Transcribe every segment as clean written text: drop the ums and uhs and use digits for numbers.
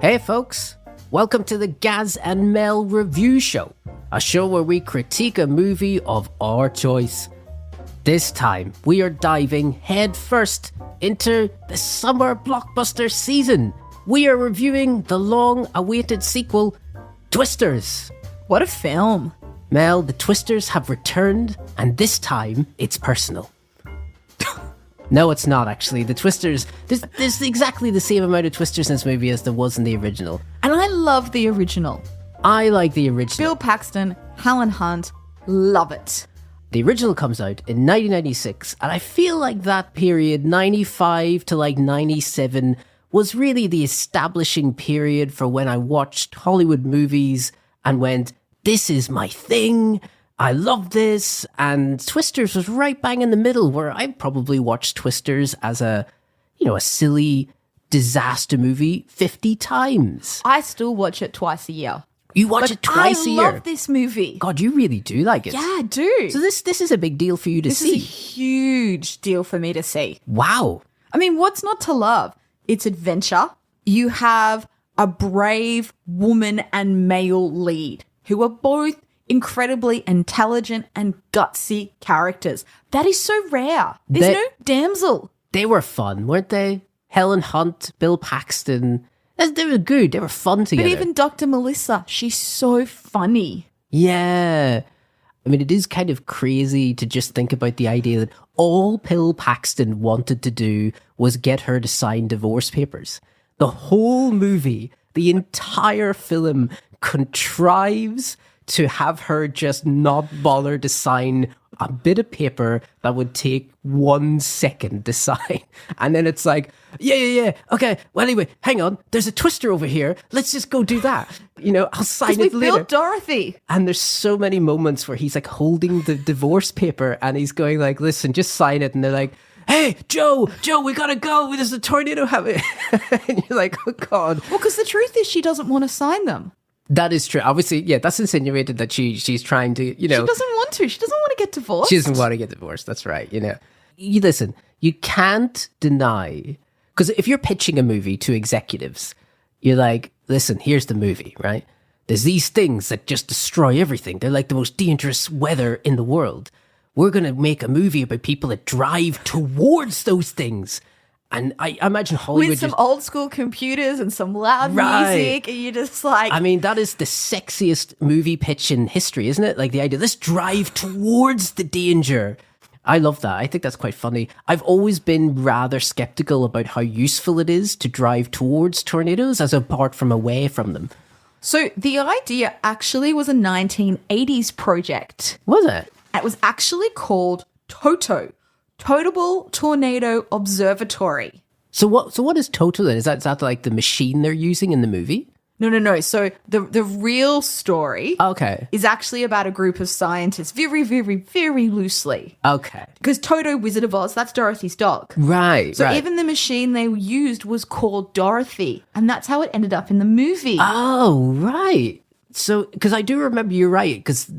Hey folks, welcome to the Gaz and Mel review show, a show where we critique a movie of our choice. This time, we are diving head first into the summer blockbuster season. We are reviewing the long-awaited sequel, Twisters. What a film. Mel, the Twisters have returned, and this time, it's personal. No, it's not, actually. The Twisters... There's exactly the same amount of Twisters in this movie as there was in the original. And I love the original. I like the original. Bill Paxton, Helen Hunt, love it. The original comes out in 1996, and I feel like that period, 95 to 97, was really the establishing period for when I watched Hollywood movies and went, this is my thing. I love this, and Twisters was right bang in the middle, where I probably watched Twisters as a silly disaster movie 50 times. I still watch it twice a year. You watch it twice a year? I love this movie. God, you really do like it. Yeah, I do. So this is a big deal for you to see. This is a huge deal for me to see. Wow. I mean, what's not to love? It's adventure. You have a brave woman and male lead who are both incredibly intelligent and gutsy characters. That is so rare. There's no damsel. They were fun, weren't they? Helen Hunt, Bill Paxton. They were good. They were fun together. But even Dr. Melissa, she's so funny. Yeah. I mean, it is kind of crazy to just think about the idea that all Bill Paxton wanted to do was get her to sign divorce papers. The whole movie, the entire film contrives to have her just not bother to sign a bit of paper that would take 1 second to sign. And then it's like, yeah. Okay, well, anyway, hang on. There's a twister over here. Let's just go do that. I'll sign it later. We built Dorothy. And there's so many moments where he's like holding the divorce paper and he's going like, listen, just sign it. And they're like, hey, Joe, we gotta go. There's a tornado happening. And you're like, oh, God. Well, because the truth is she doesn't want to sign them. That is true. Obviously, yeah, that's insinuated that she's trying to, She doesn't want to. She doesn't want to get divorced. She doesn't want to get divorced. That's right. You listen, you can't deny, because if you're pitching a movie to executives, you're like, listen, here's the movie, right? There's these things that just destroy everything. They're like the most dangerous weather in the world. We're going to make a movie about people that drive towards those things. And I imagine Hollywood with some old school computers and some loud music, and you're just like... I mean, that is the sexiest movie pitch in history, isn't it? Like the idea, let's drive towards the danger. I love that. I think that's quite funny. I've always been rather skeptical about how useful it is to drive towards tornadoes as apart from away from them. So the idea actually was a 1980s project. Was it? It was actually called TOTO. Totable Tornado Observatory. So what is TOTO then? Is that like the machine they're using in the movie? No. So the real story is actually about a group of scientists, very, very, very loosely. Okay. Because Toto, Wizard of Oz, that's Dorothy's dog. Right, So even the machine they used was called Dorothy. And that's how it ended up in the movie. Oh, right. So, because I do remember, you're right, because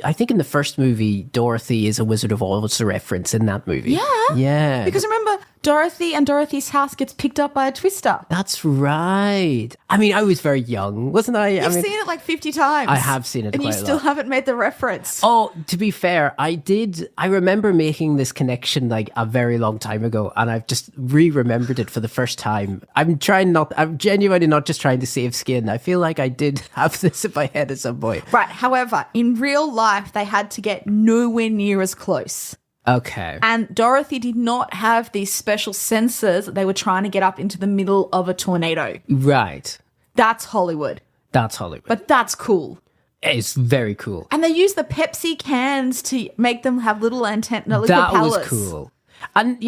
I think in the first movie, Dorothy is a Wizard of Oz reference in that movie. Yeah. Because remember, Dorothy and Dorothy's house gets picked up by a twister. That's right. I mean, I was very young, wasn't I? You've seen it like 50 times. I have seen it and quite you still haven't made the reference. Oh, to be fair, I did. I remember making this connection like a very long time ago, and I've just re-remembered it for the first time. I'm genuinely not just trying to save skin. I feel like I did have this in my head at some point. Right. However, in real life, they had to get nowhere near as close. Okay. And Dorothy did not have these special sensors that they were trying to get up into the middle of a tornado. Right. That's Hollywood. But that's cool. It's very cool. And they use the Pepsi cans to make them have little propellers. That was cool. And,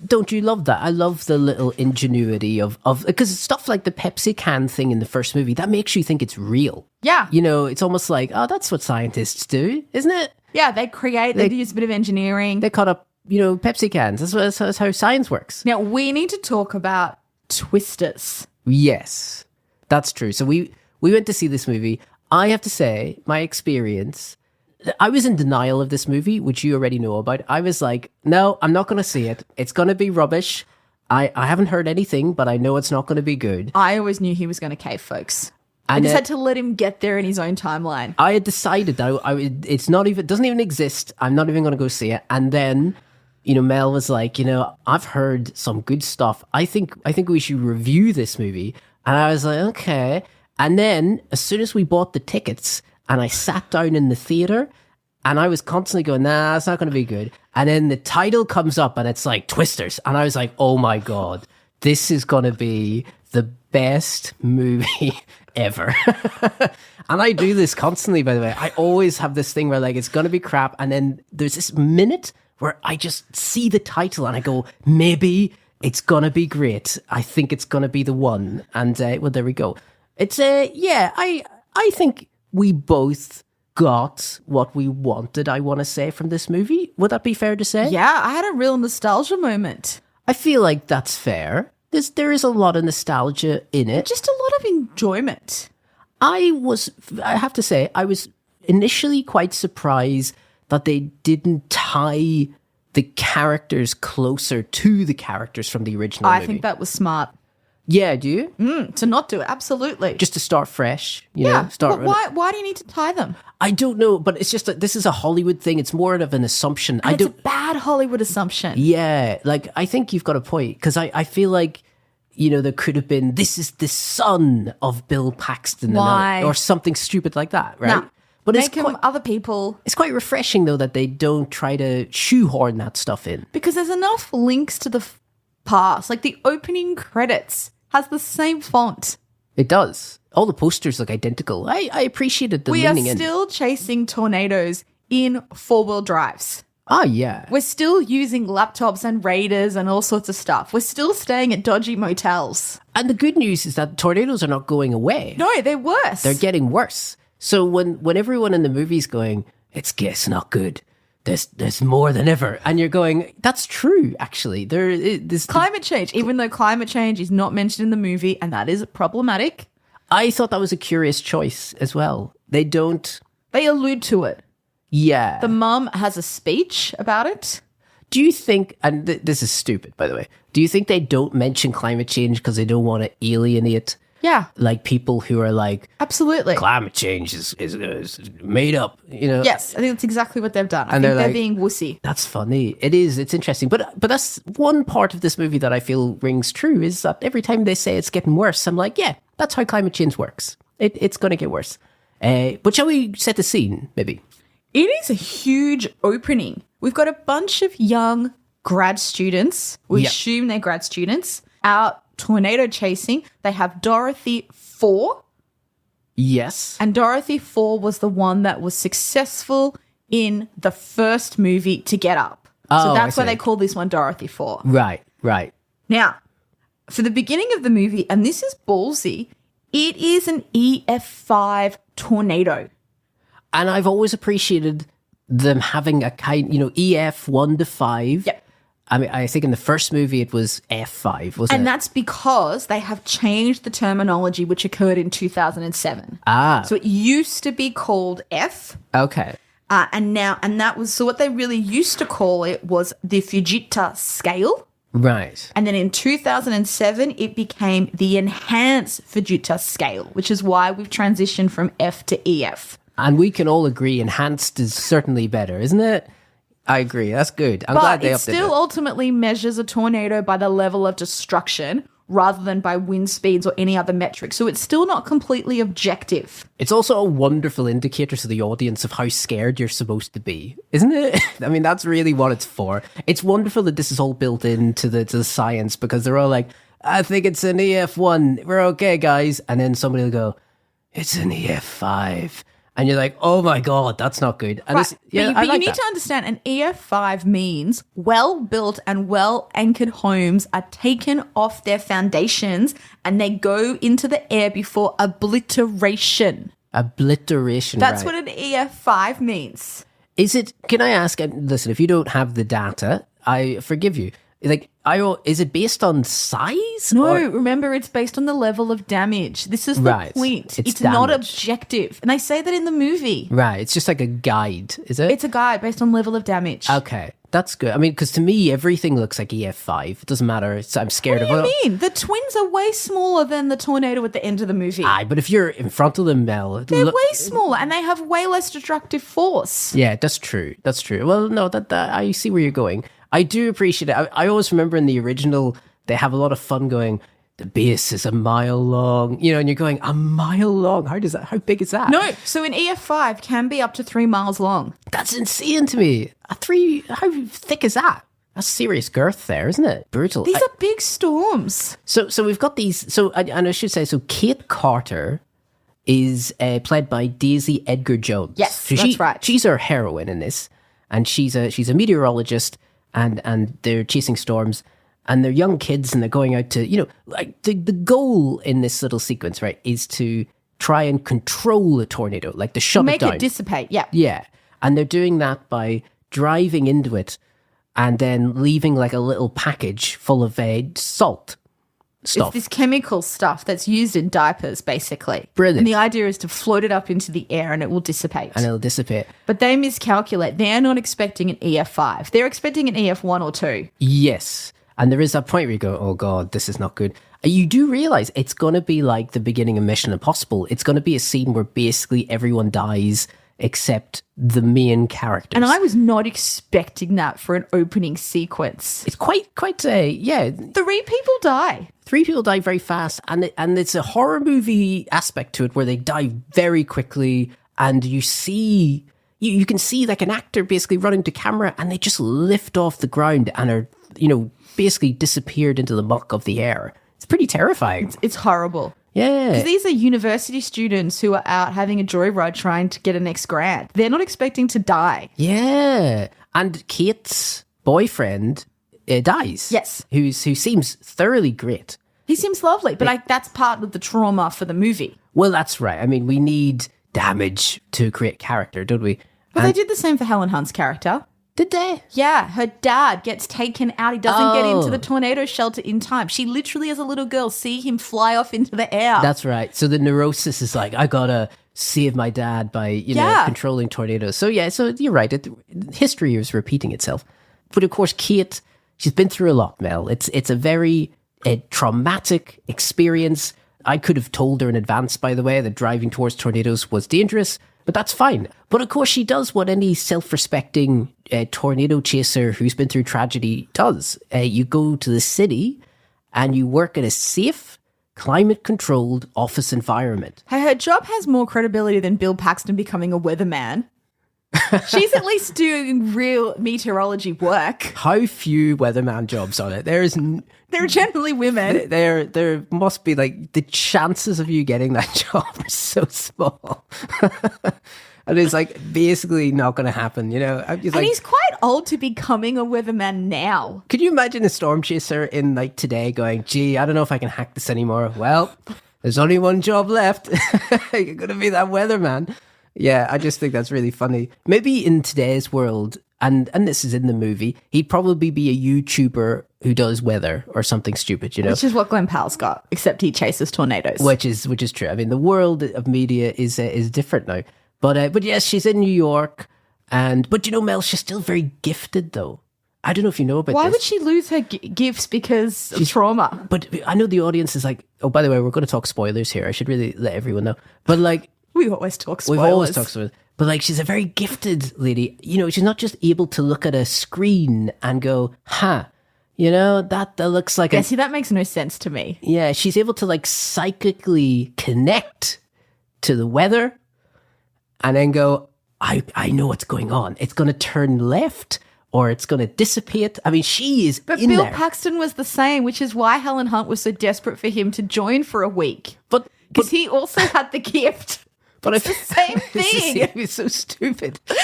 don't you love that? I love the little ingenuity of because stuff like the Pepsi can thing in the first movie, that makes you think it's real. Yeah. It's almost like, oh, that's what scientists do, isn't it? Yeah, they use a bit of engineering. They cut up, Pepsi cans. That's how science works. Now, we need to talk about Twisters. Yes, that's true. So we went to see this movie. I have to say, my experience... I was in denial of this movie, which you already know about. I was like, no, I'm not going to see it. It's going to be rubbish. I haven't heard anything, but I know it's not going to be good. I always knew he was going to cave, folks. I just had to let him get there in his own timeline. I had decided that it's not even, it doesn't even exist. I'm not even going to go see it. And then, Mel was like, I've heard some good stuff. I think we should review this movie. And I was like, okay. And then as soon as we bought the tickets and I sat down in the theater, and I was constantly going, nah, it's not going to be good. And then the title comes up and it's like Twisters. And I was like, oh my God, this is going to be the best movie ever. And I do this constantly, by the way. I always have this thing where like, it's going to be crap. And then there's this minute where I just see the title and I go, maybe it's going to be great. I think it's going to be the one. And well, there we go. It's I think we both got what we wanted, I want to say, from this movie. Would that be fair to say? Yeah, I had a real nostalgia moment. I feel like that's fair. There is a lot of nostalgia in it. Just a lot of enjoyment. I have to say, I was initially quite surprised that they didn't tie the characters closer to the characters from the original movie. I think that was smart. Yeah, do you? To not do it, absolutely. Just to start fresh, you know? But why do you need to tie them? I don't know, but it's just that this is a Hollywood thing. It's more of an assumption. And it's a bad Hollywood assumption. Yeah, like, I think you've got a point, because I feel like, there could have been, this is the son of Bill Paxton. Why? Or something stupid like that, right? No. But Make them other people. It's quite refreshing, though, that they don't try to shoehorn that stuff in. Because there's enough links to the past. Like, the opening credits has the same font. It does. All the posters look identical. I appreciated the leaning in. We are still chasing tornadoes in four-wheel drives. Oh, yeah. We're still using laptops and raiders and all sorts of stuff. We're still staying at dodgy motels. And the good news is that tornadoes are not going away. No, they're worse. They're getting worse. So when everyone in the movie's going, it's not good. There's more than ever. And you're going, that's true, actually. This climate change, even though climate change is not mentioned in the movie, and that is problematic. I thought that was a curious choice as well. They allude to it. Yeah. The mum has a speech about it. Do you think, and this is stupid, by the way, do you think they don't mention climate change because they don't want to alienate like people who are like, absolutely, climate change is made up, Yes, I think that's exactly what they've done. I think they're being wussy. That's funny. It is. It's interesting. But that's one part of this movie that I feel rings true, is that every time they say it's getting worse, I'm like, yeah, that's how climate change works. It's going to get worse. But shall we set the scene, maybe? It is a huge opening. We've got a bunch of young grad students. We assume they're grad students out tornado chasing. They have Dorothy 4. Yes. And Dorothy 4 was the one that was successful in the first movie to get up. So that's why they call this one Dorothy 4. Right. Now, for the beginning of the movie, and this is ballsy, it is an EF5 tornado. And I've always appreciated them having a kind, EF 1 to 5. Yep. I mean, I think in the first movie it was F5, wasn't it? And that's because they have changed the terminology, which occurred in 2007. So it used to be called F. Okay. And that was, so what they really used to call it was the Fujita scale. Right. And then in 2007, it became the enhanced Fujita scale, which is why we've transitioned from F to EF. And we can all agree enhanced is certainly better, isn't it? I agree. That's good. I'm glad they upped it. But it still ultimately measures a tornado by the level of destruction rather than by wind speeds or any other metric. So it's still not completely objective. It's also a wonderful indicator to the audience of how scared you're supposed to be, isn't it? I mean, that's really what it's for. It's wonderful that this is all built into the science, because they're all like, I think it's an EF1. We're okay, guys. And then somebody will go, it's an EF5. And you're like, oh my God, that's not good. And right. But you need to understand, an EF5 means well-built and well-anchored homes are taken off their foundations and they go into the air before obliteration. Obliteration, That's right. what an EF5 means. Is it, can I ask, and listen, if you don't have the data, I forgive you. Like, is it based on size? No, or- remember, it's based on the level of damage. This is the Right. point. It's It's not damage. objective. And they say that in the movie. Right, it's just like a guide, is it? It's a guide based on level of damage. Okay, that's good. I mean, because to me, everything looks like EF5. It doesn't matter. I'm scared What of do it. you mean? The twins are way smaller than the tornado at the end of the movie. Aye, but if you're in front of them, Mel, They're way smaller and they have way less destructive force. yeah, that's true. That's true. Well, no, that I see where you're going. I do appreciate it. I always remember in the original, they have a lot of fun going, the base is a mile long, you know, and you're going, a mile long? How big is that? No, so an EF5 can be up to 3 miles long. That's insane to me. How thick is that? That's serious girth there, isn't it? Brutal. These are big storms. So we've got these. So and I should say, so Kate Carter is played by Daisy Edgar-Jones. Yes, So that's right. She's our heroine in this, and she's a meteorologist, and they're chasing storms, and they're young kids, and they're going out to, you know, like the goal in this little sequence, right, is to try and control a tornado, like to shut it Make down. it dissipate, yeah. Yeah, and they're doing that by driving into it and then leaving like a little package full of salt stuff. It's this chemical stuff that's used in diapers, basically. Brilliant. And the idea is to float it up into the air and it will dissipate. And it'll dissipate. But they miscalculate. They're not expecting an EF5. They're expecting an EF1 or 2. Yes. And there is that point where you go, oh God, this is not good. You do realize it's going to be like the beginning of Mission Impossible. It's going to be a scene where basically everyone dies except the main characters. And I was not expecting that for an opening sequence. It's quite, yeah. 3 people die. 3 people die very fast, and it's a horror movie aspect to it where they die very quickly, and you see, you can see like an actor basically running to camera, and they just lift off the ground and are, you know, basically disappeared into the muck of the air. It's pretty terrifying. It's horrible. Yeah. Because these are university students who are out having a joyride trying to get a next grant. They're not expecting to die. Yeah. And Kate's boyfriend dies. Yes. Who seems thoroughly great. He seems lovely, but like that's part of the trauma for the movie. Well, that's right. I mean, we need damage to create character, don't we? But they did the same for Helen Hunt's character. Did they? Yeah, her dad gets taken out. He doesn't get into Oh. the tornado shelter in time. She literally, as a little girl, see him fly off into the air. That's right. So the neurosis is like, I gotta save my dad by, you know, Yeah. controlling tornadoes. So yeah, so you're right. History is repeating itself. But of course, Kate, she's been through a lot, Mel. It's a very traumatic experience. I could have told her in advance, by the way, that driving towards tornadoes was dangerous, but that's fine. But of course, she does what any self-respecting tornado chaser who's been through tragedy does. You go to the city and you work in a safe, climate-controlled office environment. Hey, her job has more credibility than Bill Paxton becoming a weatherman. She's at least doing real meteorology work. How few weatherman jobs are there? They're generally women. There must be like the chances of you getting that job are so small. And it's like basically not going to happen, you know? And he's quite old to be becoming a weatherman now. Could you imagine a storm chaser in like today going, gee, I don't know if I can hack this anymore. Well, there's only one job left. You're going to be that weatherman. Yeah, I just think that's really funny. Maybe in today's world, and this is in the movie, he'd probably be a YouTuber who does weather or something stupid, you know? Which is what Glen Powell's got, except he chases tornadoes. Which is true. I mean, the world of media is different now. But yes, she's in New York, but you know, Mel, she's still very gifted though. I don't know if you know about Why this. would she lose her gifts because of trauma? But I know the audience is like, oh, by the way, we're going to talk spoilers here. I should really let everyone know. But like, We always talk spoilers. we've always talked spoilers. But like, she's a very gifted lady. You know, she's not just able to look at a screen and go, you know, that looks like Yeah, see, that makes no sense to me. Yeah, she's able to like psychically connect to the weather and then go, I know what's going on. It's going to turn left or it's going to dissipate. I mean, she is But in Bill there. Paxton was the same, which is why Helen Hunt was so desperate for him to join for a week. but Because he also had the gift. but It's the same thing. It's so stupid. No,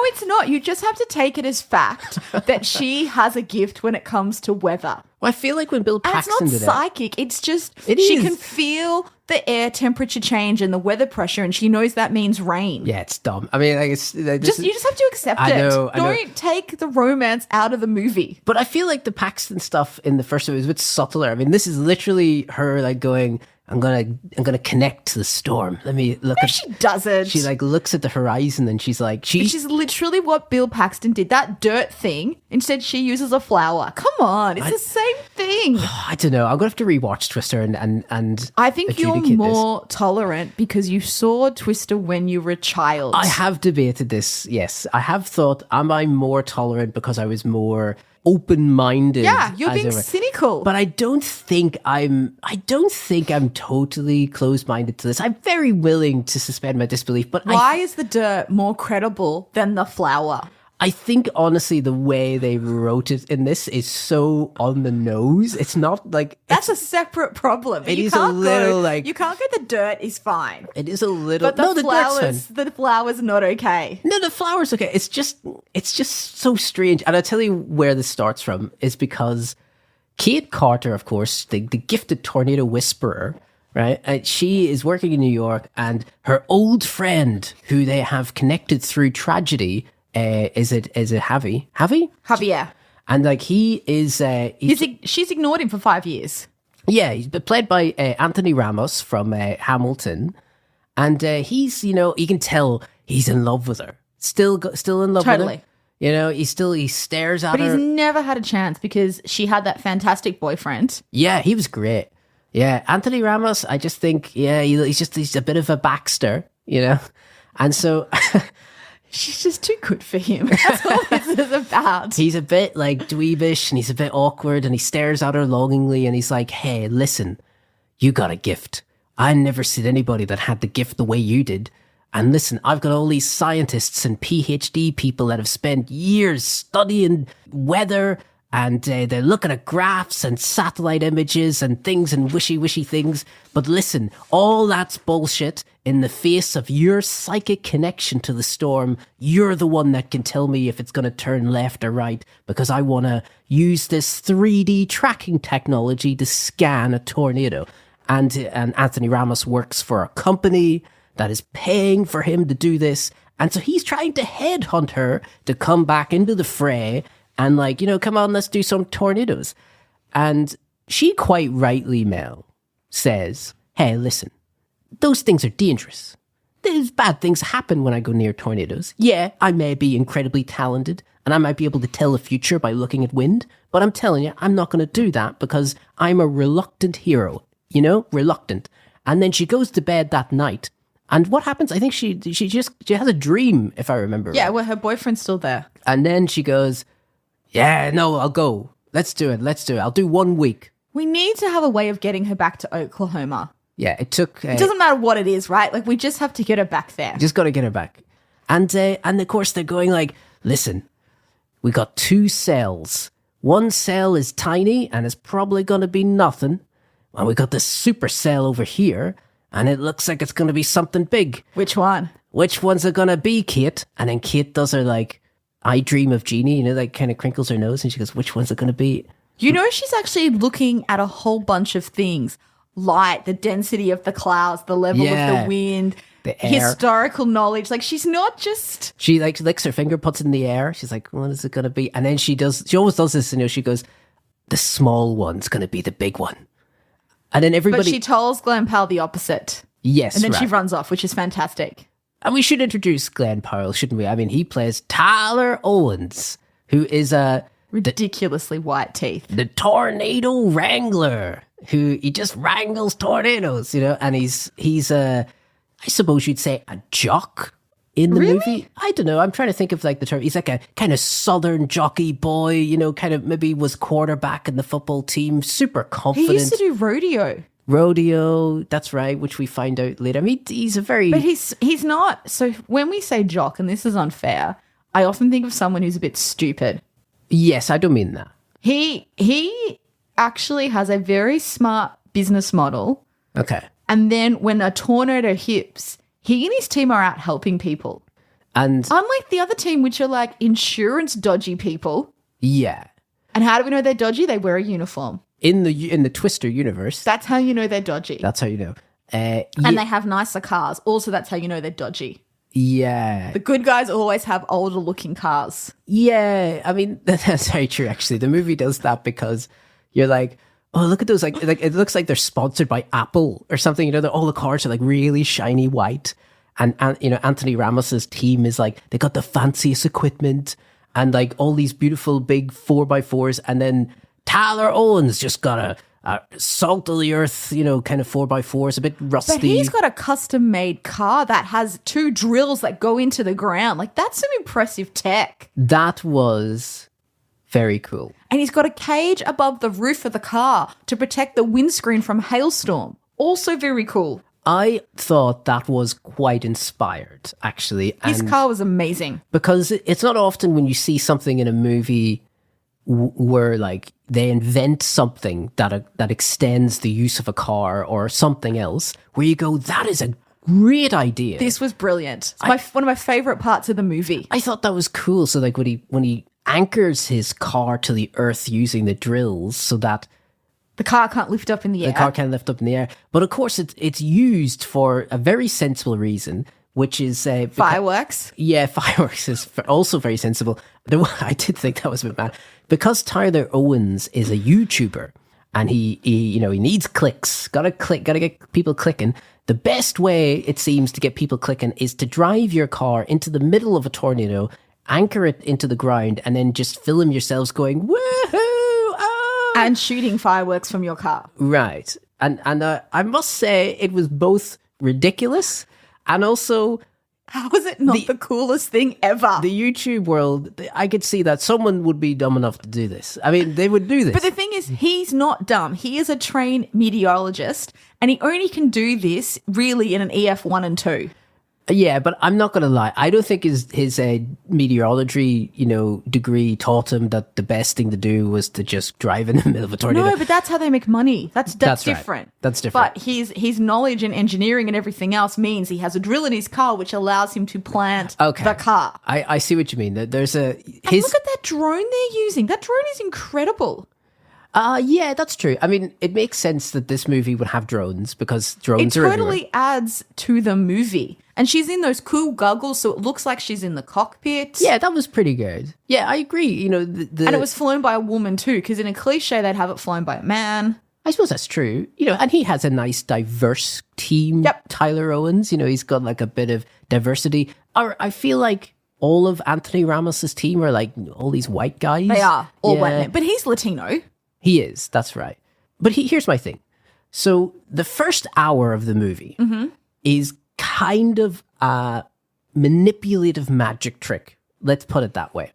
it's not. You just have to take it as fact that she has a gift when it comes to weather. Well, I feel like when Bill And it's Paxton not did it, psychic. It's just It she is. can feel the air temperature change and the weather pressure, and she knows that means rain. yeah, it's dumb. I mean, like, You just have to accept I it. know. Don't take the romance out of the movie. But I feel like the Paxton stuff in the first one is a bit subtler. I mean, this is literally her like going, I'm gonna connect to the storm. Let me look at. She doesn't. She like looks at the horizon and she's like, Which is literally what Bill Paxton did. That dirt thing. Instead, she uses a flower. Come on, it's the same thing. I don't know. I'm gonna have to rewatch Twister and I think you're adjudicate this. more tolerant because you saw Twister when you were a child. I have debated this. Yes, I have thought, am I more tolerant because I was more open-minded? Yeah, you're as being a- cynical. But I don't think I'm totally closed-minded to this. I'm very willing to suspend my disbelief, but Why is the dirt more credible than the flower? I think honestly the way they wrote it in this is so on the nose. It's not like That's a separate problem. It is a little, like- you can't go. The dirt is fine, it is a little. but the no, the dirt's fine. flowers not okay. No, the flowers okay. It's just so strange. And I'll tell you where this starts from is because Kate Carter, of course, the gifted tornado whisperer, right? She is working in New York, and her old friend, who they have connected through tragedy, is it Javi? Javier. And like he is, She's ignored him for 5 years. yeah, he's been played by Anthony Ramos from Hamilton, and he's you can tell he's in love with her. Still in love with Totally. her. He stares at But he's her. never had a chance because she had that fantastic boyfriend. Yeah, he was great. Yeah, Anthony Ramos, I just think, he's a bit of a Baxter, and so. She's just too good for him. That's all this is about. He's a bit like dweebish and he's a bit awkward and he stares at her longingly and he's like, hey, listen, you got a gift. I never seen anybody that had the gift the way you did. And listen, I've got all these scientists and PhD people that have spent years studying weather and they're looking at graphs and satellite images and things and wishy-wishy things. But listen, all that's bullshit. In the face of your psychic connection to the storm, you're the one that can tell me if it's going to turn left or right because I want to use this 3D tracking technology to scan a tornado. And Anthony Ramos works for a company that is paying for him to do this. And so he's trying to headhunt her to come back into the fray and come on, let's do some tornadoes. And she quite rightly, Mel, says, hey, listen, those things are dangerous. There's bad things happen when I go near tornadoes. Yeah, I may be incredibly talented and I might be able to tell the future by looking at wind, but I'm telling you, I'm not going to do that because I'm a reluctant hero, reluctant. And then she goes to bed that night. And what happens? I think she has a dream, if I remember Yeah, right. well, her boyfriend's still there. And then she goes, yeah, no, I'll go. Let's do it. I'll do 1 week. We need to have a way of getting her back to Oklahoma. Yeah, it took... It doesn't matter what it is, right? Like, we just have to get her back there. just got to get her back. And of course, they're going like, listen, we got 2 cells. One cell is tiny and it's probably going to be nothing. And we got this super cell over here and it looks like it's going to be something big. Which one? Which one's it going to be, Kate? And then Kate does her I dream of Jeannie, like kind of crinkles her nose and she goes, which one's it going to be? She's actually looking at a whole bunch of things. Light, the density of the clouds, the level of the wind, the air. Historical knowledge. Like, she's not just... She licks her finger, puts it in the air. She's like, what is it going to be? And then she always does this, she goes, the small one's going to be the big one. And then everybody... But she tells Glen Powell the opposite. Yes, And then she right. runs off, which is fantastic. And we should introduce Glen Powell, shouldn't we? I mean, he plays Tyler Owens, who is Ridiculously white teeth. the tornado wrangler, who he just wrangles tornadoes, and he's I suppose you'd say a jock in the movie. I don't know. I'm trying to think of the term. He's like a kind of southern jockey boy, kind of maybe was quarterback in the football team, super confident. He used to do rodeo, that's right, which we find out later. I mean, he's a very... but he's not. So when we say jock, and this is unfair, I often think of someone who's a bit stupid. Yes, I don't mean that. He actually has a very smart business model. Okay. And then when a tornado hits, he and his team are out helping people. And Unlike the other team, which are like insurance dodgy people. yeah. And how do we know they're dodgy? They wear a uniform. In the Twister universe. That's how you know they're dodgy. That's how you know. And they have nicer cars. Also, that's how you know they're dodgy. Yeah. The good guys always have older looking cars. Yeah. I mean, that's very true, actually. The movie does that because you're like, oh, look at those. Like it looks like they're sponsored by Apple or something. You know, all the cars are like really shiny white. And you know, Anthony Ramos's team is like, they got the fanciest equipment and like all these beautiful big 4x4s. And then Tyler Owens just got a salt of the earth, you know, kind of 4x4s, a bit rusty. But he's got a custom made car that has 2 drills that go into the ground. Like, that's some impressive tech. That was very cool. And he's got a cage above the roof of the car to protect the windscreen from hailstorm. Also very cool. I thought that was quite inspired, actually. His car was amazing. Because it's not often when you see something in a movie where like they invent something that extends the use of a car or something else, where you go, that is a great idea. This was brilliant. It's one of my favorite parts of the movie. I thought that was cool. So like when he anchors his car to the earth using the drills so that the car can't lift up in the air. The car can't lift up in the air. But of course, it's used for a very sensible reason, which is... fireworks? Yeah, fireworks is also very sensible. I did think that was a bit mad. Because Tyler Owens is a YouTuber and he needs clicks, gotta get people clicking. The best way, it seems, to get people clicking is to drive your car into the middle of a tornado, anchor it into the ground, and then just film yourselves going, woohoo! And shooting fireworks from your car. Right. And I must say it was both ridiculous and also... How is it not the coolest thing ever? The YouTube world, I could see that someone would be dumb enough to do this. I mean, they would do this. But the thing is, he's not dumb. He is a trained meteorologist and he only can do this really in an EF 1 and 2. Yeah, but I'm not going to lie. I don't think his meteorology, degree taught him that the best thing to do was to just drive in the middle of a tornado. No, but that's how they make money. That's different. Right. That's different. But his knowledge in engineering and everything else means he has a drill in his car which allows him to plant the car. I see what you mean. There's and look at that drone they're using. That drone is incredible. Yeah, that's true. I mean, it makes sense that this movie would have drones because drones are everywhere. It totally adds to the movie. And she's in those cool goggles, so it looks like she's in the cockpit. Yeah, that was pretty good. Yeah, I agree. And it was flown by a woman too, because in a cliche, they'd have it flown by a man. I suppose that's true. And he has a nice, diverse team, Tyler Owens. He's got like a bit of diversity. Or I feel like all of Anthony Ramos's team are like all these white guys. They are, all white men. But he's Latino. He is, that's right. But here's my thing. So the first hour of the movie is kind of a manipulative magic trick. Let's put it that way.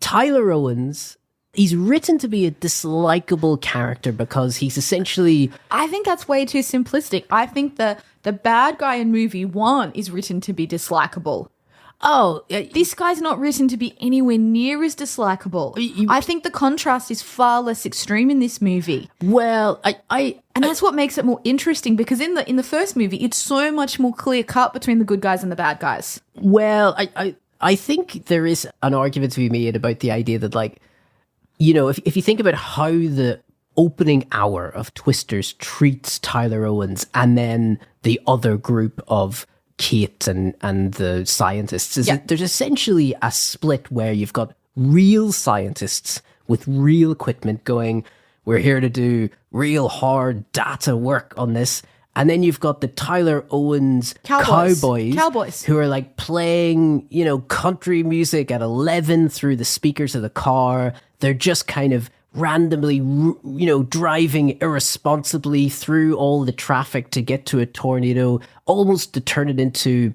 Tyler Owens, he's written to be a dislikable character because he's essentially... I think that's way too simplistic. I think the bad guy in movie 1 is written to be dislikable. Oh, this guy's not written to be anywhere near as dislikable. I think the contrast is far less extreme in this movie. Well, and that's what makes it more interesting because in the first movie, it's so much more clear cut between the good guys and the bad guys. Well, I think there is an argument to be made about the idea that, like, if you think about how the opening hour of Twisters treats Tyler Owens and then the other group of Kate and the scientists, there's essentially a split where you've got real scientists with real equipment going, we're here to do real hard data work on this. And then you've got the Tyler Owens cowboys who are like playing, country music at 11 through the speakers of the car. They're just kind of randomly, driving irresponsibly through all the traffic to get to a tornado, almost to turn it into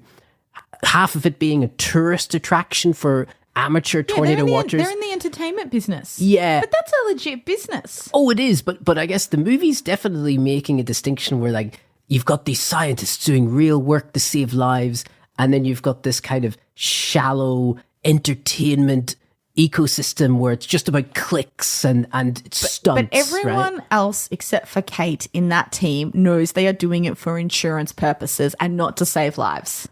half of it being a tourist attraction for amateur tornado watchers. They're in the entertainment business. Yeah. But that's a legit business. Oh, it is. But I guess the movie's definitely making a distinction where, like, you've got these scientists doing real work to save lives, and then you've got this kind of shallow entertainment ecosystem where it's just about clicks and stunts. But everyone else except for Kate in that team knows they are doing it for insurance purposes and not to save lives.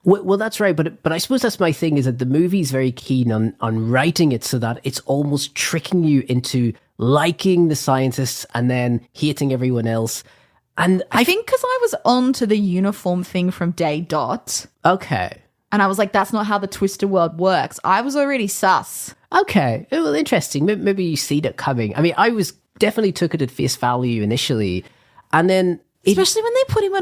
Well, that's right, but I suppose that's my thing, is that the movie's very keen on writing it so that it's almost tricking you into liking the scientists and then hating everyone else. And I think because I was on to the uniform thing from day dot, okay. and I was like, that's not how the Twister world works. I was already sus. Okay, well, interesting. Maybe you see that coming. I mean, I was definitely took it at face value initially, and then Especially when they put him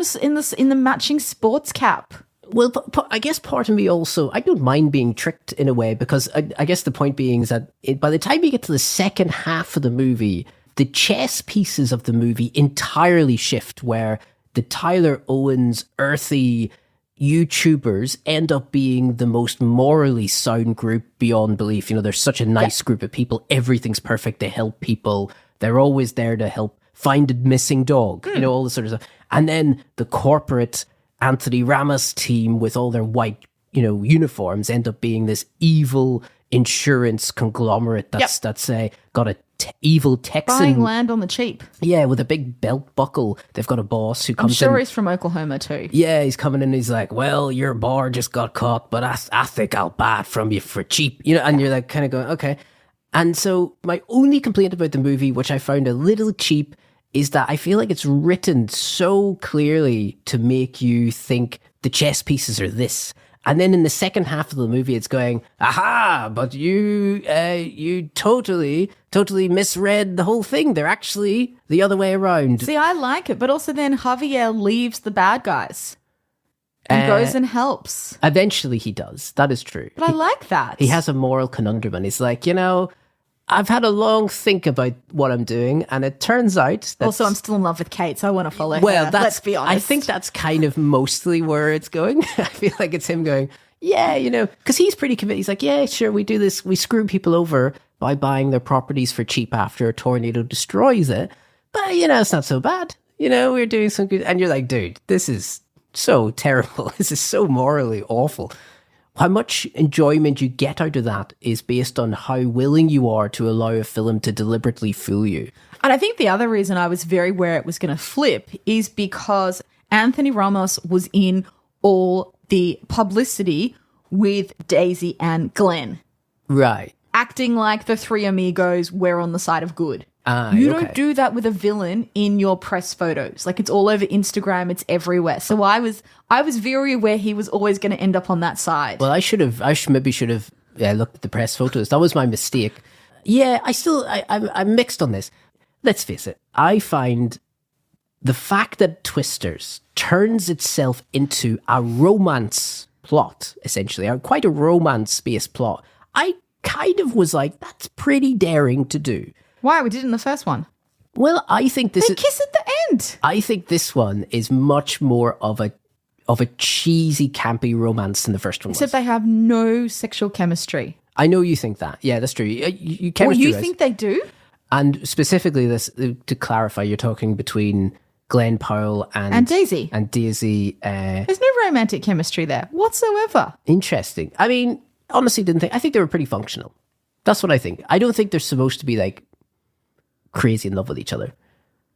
in the matching sports cap. well, I guess part of me also, I don't mind being tricked in a way, because I guess the point being is that by the time you get to the second half of the movie, the chess pieces of the movie entirely shift, where the Tyler Owens earthy YouTubers end up being the most morally sound group beyond belief. You know, they're such a nice group of people. Everything's perfect. They help people. They're always there to help find a missing dog, you know, all this sort of stuff. And then the corporate Anthony Ramos team with all their white, you know, uniforms end up being this evil insurance conglomerate that's got a evil Texan Buying land on the cheap. Yeah, with a big belt buckle. They've got a boss who comes in. I'm sure he's from Oklahoma too. Yeah, he's coming in and he's like, well, your bar just got caught, but I think I'll buy it from you for cheap. You know, and you're like kind of going, okay. And so my only complaint about the movie, which I found a little cheap, is that I feel like it's written so clearly to make you think the chess pieces are this. And then in the second half of the movie, it's going, aha, but you totally misread the whole thing. They're actually the other way around. See, I like it, but also then Javier leaves the bad guys and goes and helps. Eventually he does. That is true. But I like that. He has a moral conundrum and he's like, you know, I've had a long think about what I'm doing, and it turns out that... Also, I'm still in love with Kate, so I want to follow her. Let's be honest. I think that's kind of mostly where it's going. I feel like it's him going, yeah, you know, because he's pretty committed. He's like, yeah, sure, we do this. We screw people over by buying their properties for cheap after a tornado destroys it. But, you know, it's not so bad. You know, we're doing some good... And you're like, dude, this is so terrible. This is so morally awful. How much enjoyment you get out of that is based on how willing you are to allow a film to deliberately fool you. And I think the other reason I was very aware it was going to flip is because Anthony Ramos was in all the publicity with Daisy and Glenn. Right. Acting like the three amigos were on the side of good. You don't do that with a villain in your press photos. Like, it's all over Instagram, it's everywhere. So I was very aware he was always going to end up on that side. Well, I maybe should have looked at the press photos. That was my mistake. Yeah, I'm mixed on this. Let's face it. I find the fact that Twisters turns itself into a romance plot, essentially, or quite a romance-based plot, I kind of was like, that's pretty daring to do. Why? We did it in the first one. Well, I think they kiss at the end. I think this one is much more of a cheesy, campy romance than the first one was. Except they have no sexual chemistry. I know you think that. Yeah, that's true. You think they do? And specifically, this, to clarify, you're talking between Glen Powell and Daisy. And Daisy. There's no romantic chemistry there whatsoever. Interesting. I mean, honestly, I think they were pretty functional. That's what I think. I don't think they're supposed to be like crazy in love with each other.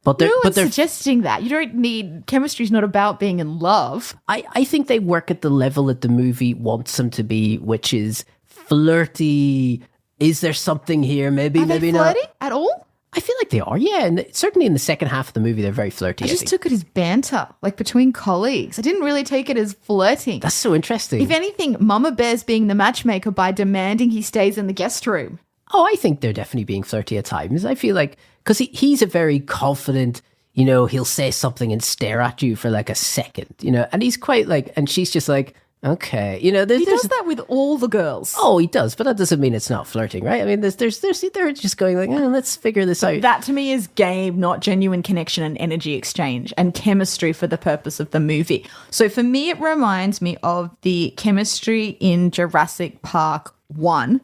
But they're suggesting that. You don't need... Chemistry's not about being in love. I think they work at the level that the movie wants them to be, which is flirty. Is there something here? Maybe not. Flirty at all? I feel like they are, yeah. And certainly in the second half of the movie, they're very flirty. I just took it as banter, like between colleagues. I didn't really take it as flirting. That's so interesting. If anything, Mama Bear's being the matchmaker by demanding he stays in the guest room. Oh, I think they're definitely being flirty at times. I feel like, because he's a very confident, you know, he'll say something and stare at you for like a second, you know, and he's quite like, and she's just like, okay, you know, he does that with all the girls. Oh, he does, but that doesn't mean it's not flirting, right? I mean, they're just going like, oh, let's figure this out. That to me is game, not genuine connection and energy exchange and chemistry for the purpose of the movie. So for me, it reminds me of the chemistry in Jurassic Park 1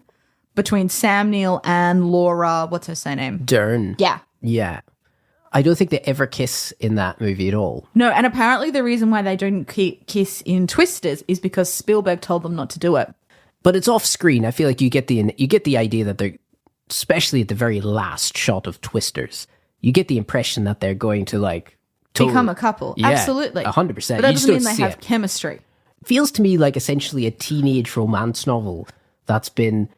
between Sam Neill and Laura, what's her surname? Dern. Yeah. Yeah. I don't think they ever kiss in that movie at all. No, and apparently the reason why they don't kiss in Twisters is because Spielberg told them not to do it. But it's off screen. I feel like you get the idea that they're, especially at the very last shot of Twisters, you get the impression that they're going to like become a couple. Yeah, absolutely, 100%. But that doesn't mean they have chemistry. feels to me like essentially a teenage romance novel that's been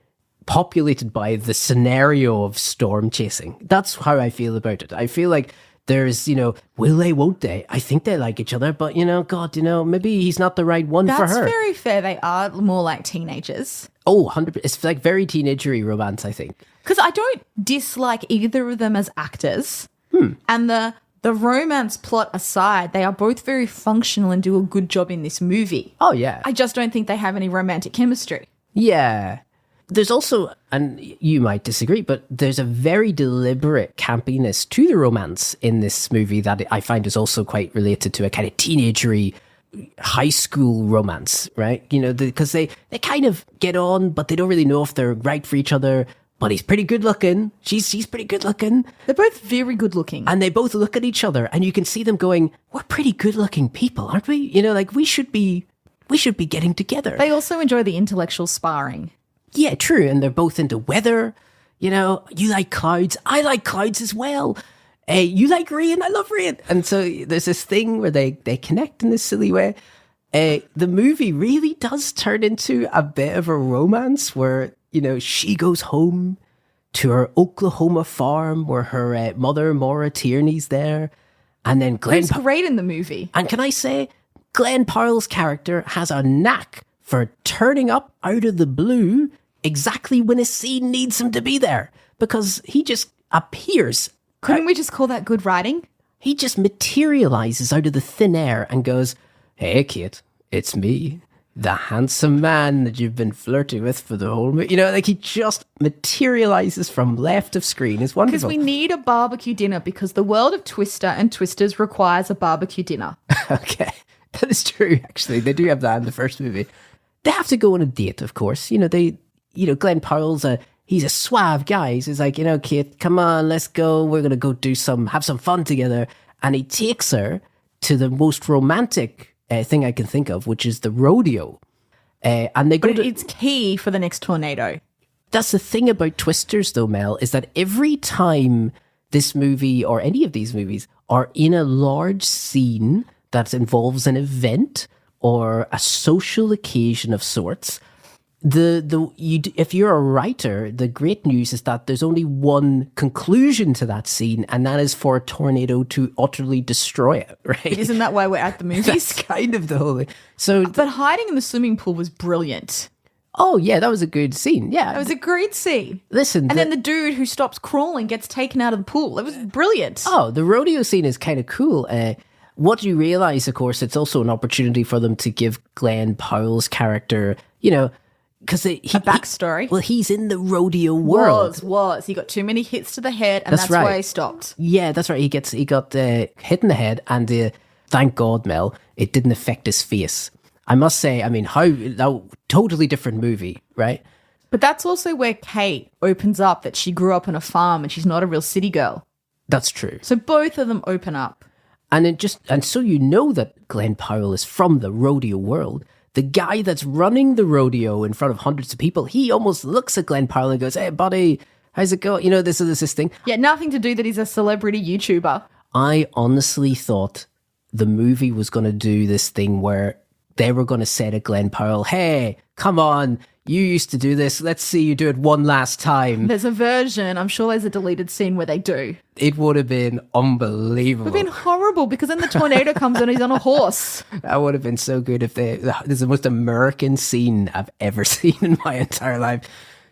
populated by the scenario of storm chasing. That's how I feel about it. I feel like there's, will they, won't they? I think they like each other, but, God, maybe he's not the right one for her. That's very fair. They are more like teenagers. Oh, 100%. It's like very teenagery romance, I think. Because I don't dislike either of them as actors. And the romance plot aside, they are both very functional and do a good job in this movie. Oh, yeah. I just don't think they have any romantic chemistry. Yeah. There's also, and you might disagree, but there's a very deliberate campiness to the romance in this movie that I find is also quite related to a kind of teenagery high school romance, right? Because they kind of get on, but they don't really know if they're right for each other. But he's pretty good looking. She's pretty good looking. They're both very good looking. And they both look at each other and you can see them going, we're pretty good looking people, aren't we? We should be getting together. They also enjoy the intellectual sparring. Yeah, true. And they're both into weather. You like clouds. I like clouds as well. You like rain. I love rain. And so there's this thing where they connect in this silly way. The movie really does turn into a bit of a romance where, she goes home to her Oklahoma farm where her mother, Maura Tierney's there. And then Glen... He's great in the movie. And can I say, Glen Powell's character has a knack for turning up out of the blue exactly when a scene needs him to be there. Because he just appears. Couldn't we just call that good writing? He just materializes out of the thin air and goes, hey, kid, it's me. The handsome man that you've been flirting with for the whole movie. He just materializes from left of screen. It's wonderful. Because we need a barbecue dinner because the world of Twister and Twisters requires a barbecue dinner. Okay. That is true, actually. They do have that in the first movie. They have to go on a date, of course. Glen Powell's he's a suave guy. He's like, Kate, come on, let's go. We're going to go have some fun together. And he takes her to the most romantic thing I can think of, which is the rodeo. And they go it's key for the next tornado. That's the thing about Twisters, though, Mel, is that every time this movie or any of these movies are in a large scene that involves an event or a social occasion of sorts, if you're a writer, the great news is that there's only one conclusion to that scene, and that is for a tornado to utterly destroy it, right? Isn't that why we're at the movies? That's kind of the whole thing. So, but hiding in the swimming pool was brilliant. Oh, yeah, that was a good scene. Yeah. That was a great scene. Listen. And then the dude who stops crawling gets taken out of the pool. It was brilliant. Oh, the rodeo scene is kind of cool. What you realize, of course, it's also an opportunity for them to give Glen Powell's character, because a backstory. He's in the rodeo world. He got too many hits to the head, and that's right. why he stopped. Yeah, that's right. He got hit in the head, and thank God, Mel, it didn't affect his face. I must say, totally different movie, right? But that's also where Kate opens up that she grew up on a farm and she's not a real city girl. That's true. So both of them open up. And so that Glen Powell is from the rodeo world. The guy that's running the rodeo in front of hundreds of people, he almost looks at Glen Powell and goes, hey, buddy, how's it going? This thing. Yeah, nothing to do that he's a celebrity YouTuber. I honestly thought the movie was going to do this thing where they were going to say to Glen Powell, hey, come on, you used to do this. Let's see you do it one last time. There's a version, I'm sure there's a deleted scene where they do. It would have been unbelievable. It would have been horrible because then the tornado comes and he's on a horse. That would have been so good if this is the most American scene I've ever seen in my entire life.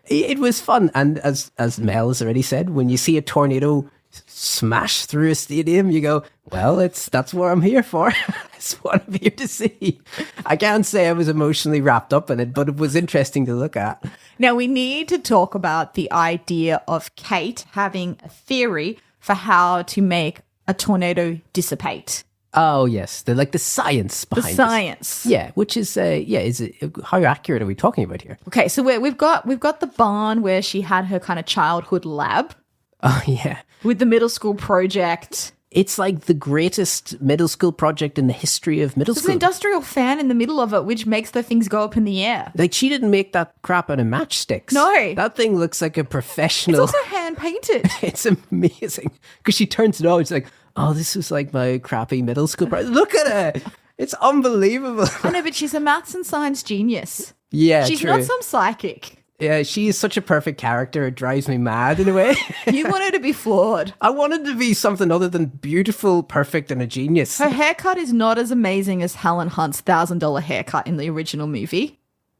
It was fun. And as Mel has already said, when you see a tornado smash through a stadium, you go, well, that's what I'm here for. That's what I'm here to see. I can't say I was emotionally wrapped up in it, but it was interesting to look at. Now, we need to talk about the idea of Kate having a theory for how to make a tornado dissipate. Oh, yes. The science behind it. The science. Yeah, which is, how accurate are we talking about here? Okay, so we've got the barn where she had her kind of childhood lab. Oh, yeah. With the middle school project. It's like the greatest middle school project in the history of middle school. There's an industrial fan in the middle of it, which makes the things go up in the air. Like, she didn't make that crap out of matchsticks. No. That thing looks like a professional. It's also hand-painted. It's amazing. Because she turns it on, it's like, oh, this is like my crappy middle school project. Look at it. It's unbelievable. I know, but she's a maths and science genius. Yeah, She's true. not some psychic. Yeah, she is such a perfect character. It drives me mad in a way. You want her to be flawed. I wanted to be something other than beautiful, perfect, and a genius. Her haircut is not as amazing as Helen Hunt's $1,000 haircut in the original movie.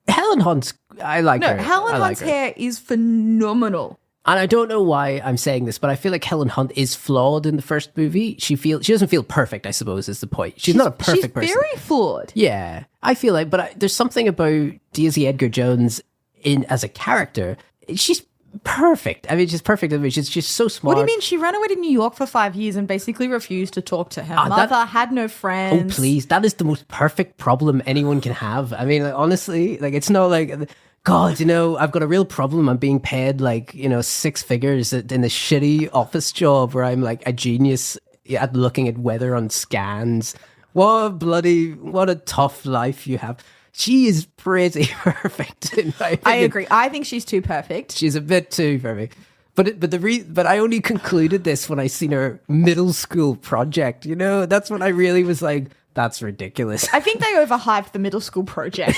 Helen Hunt's, I like her. Helen I Hunt's like her. hair is phenomenal. And I don't know why I'm saying this, but I feel like Helen Hunt is flawed in the first movie. She doesn't feel perfect, I suppose, is the point. She's not a perfect person. She's very flawed. Yeah, I feel like, but there's something about Daisy Edgar-Jones as a character. She's perfect. I mean, she's perfect. I mean, she's just so smart. What do you mean? She ran away to New York for 5 years and basically refused to talk to her mother, had no friends. Oh, please. That is the most perfect problem anyone can have. I mean, like, honestly, like, it's not like, God, I've got a real problem. I'm being paid like, 6 figures in a shitty office job where I'm like a genius at looking at weather on scans. What a tough life you have. She is pretty perfect in my opinion. I agree. I think she's too perfect. She's a bit too perfect. But I only concluded this when I seen her middle school project. That's when I really was like, that's ridiculous. I think they overhyped the middle school project.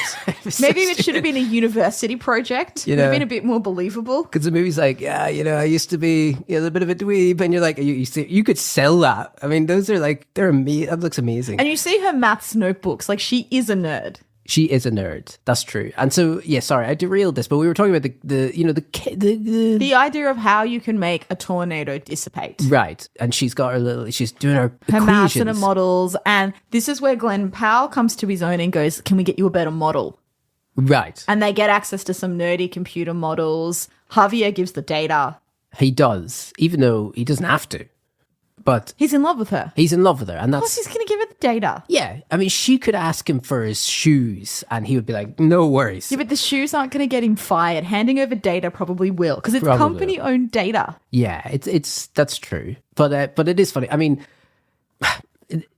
Maybe it should have been a university project. It would have been a bit more believable. Because the movie's like, yeah, I used to be a bit of a dweeb, and you're like, you could sell that. I mean, those are like, that looks amazing. And you see her maths notebooks, like she is a nerd. She is a nerd. That's true. And so, yeah, sorry, I derailed this, but we were talking about the idea of how you can make a tornado dissipate. Right. And she's doing her maths and her equations. models. And this is where Glen Powell comes to his own and goes, can we get you a better model? Right. And they get access to some nerdy computer models. Javier gives the data. He does, even though he doesn't have to. But he's in love with her. He's in love with her. And of course he's going to give her the data. Yeah. I mean, she could ask him for his shoes and he would be like, no worries. Yeah, but the shoes aren't going to get him fired. Handing over data probably will because it's company-owned data. Yeah, that's true. But it is funny. I mean,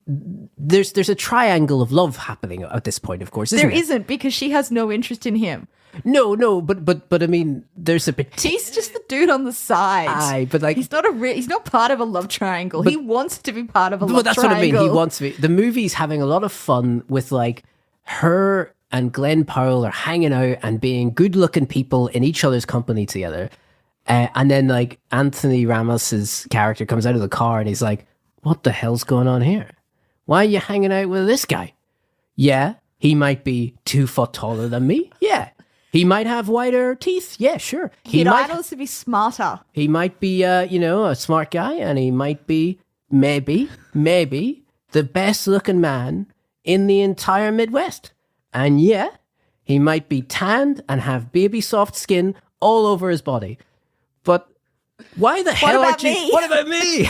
there's a triangle of love happening at this point, of course, isn't there? There isn't because she has no interest in him. No, but I mean, there's a he's just the dude on the side. Aye, but like he's not part of a love triangle. He wants to be part of a love triangle. But that's what I mean. He wants to be. The movie's having a lot of fun with like her and Glen Powell are hanging out and being good-looking people in each other's company together. And then like Anthony Ramos's character comes out of the car and he's like, "What the hell's going on here? Why are you hanging out with this guy? Yeah, he might be 2 foot taller than me. Yeah." He might have whiter teeth. Yeah, sure. He'd idols to be smarter. He might be, a smart guy, and he might be, maybe, the best looking man in the entire Midwest. And yeah, he might be tanned and have baby soft skin all over his body. But why the hell aren't you... What about me?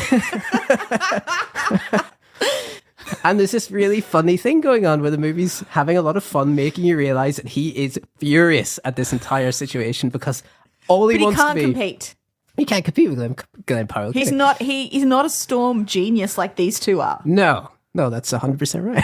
And there's this really funny thing going on where the movie's having a lot of fun making you realize that he is furious at this entire situation because all he wants to be... He can't compete. He can't compete with Glen Powell. He's not a storm genius like these two are. No, that's 100%